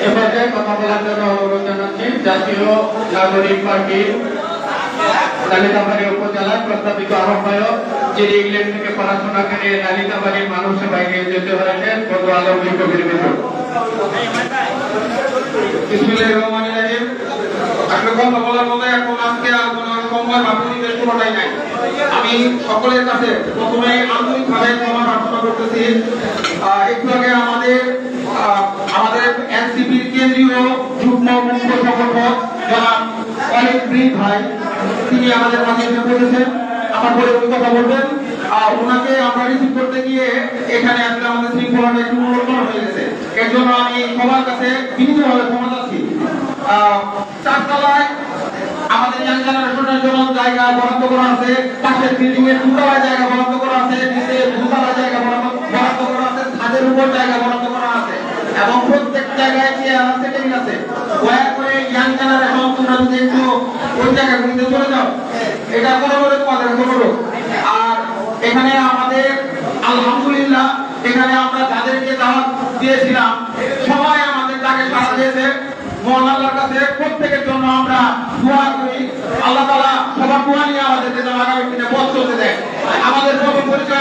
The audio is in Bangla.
এ পর্যায়ে কথা বলার জন্য অনুরোধ জানাচ্ছি জাতীয় নাগরিক পার্টির নালিতাবাড়ী উপজেলার প্রস্তাবিত আহ্বায়ক, যিনি ইংল্যান্ড থেকে পড়াশোনা করে নালিতাবাড়ির মানুষ সেবায় নিয়ে যেতে হয়েছেন, বন্ধু আলমগীর কবির মিত্র। বিসমিল্লাহির রহমানির রহিম। আসলে কথা বলার মতো এখন আজকে আর কোনো সময় বা পরিবেশ কোনোটাই নাই। আমি সকলের কাছে প্রথমে আন্তরিকভাবে ক্ষমা প্রার্থনা করতেছি। একটু আগে আমাদের এনসিপির কেন্দ্রীয় যুগ্ম মুখ্য সংগঠক জনাব অলিভ ব্রিক ভাই, তিনি আমাদের মাঝে এসে পড়েছেন। আমার পরে উনি কথা বলবেন। ওনাকে আমরা রিসিভ করতে গিয়ে এখানে আসলে আমাদের শৃঙ্খলাটা একটু উন্নত হয়ে গেছে। এর জন্য আমি সবার কাছে বিনীতভাবে ক্ষমা চাচ্ছি। চারতলায় আমাদের ইয়াং জেনারেশনের জন্য জায়গা বরাদ্দ করা আছে, পাশের বিল্ডিং এর দুতলায় জায়গা বরাদ্দ করা আছে, নিচে দুতলায় জায়গা বরাদ্দ করা আছে, ছাদের উপর জায়গা বরাদ্দ করা আছে এবং প্রত্যেক জায়গায় চেয়ার আছে, টেবিল আছে। দয়া করে ইয়াং জেনারেশন তোমরা যদি একটু ওই জায়গাগুলিতে চলে যাও, এটা করে তোমাদের অনুরোধ। আর এখানে আমাদের আলহামদুলিল্লাহ এখানে আমরা যাদেরকে দাওয়াত দিয়েছিলাম সবাই আমাদের ডাকে সাড়া দিয়েছে। মহান আল্লাহর কাছে প্রত্যেকের জন্য আমরা দোয়া করি, আল্লাহ তাআলা সবার দোয়া নিয়ে আমাদেরকে যেন আগামী দিনে পথ চলতে দেয়। আমাদের প্রথম পরিচয়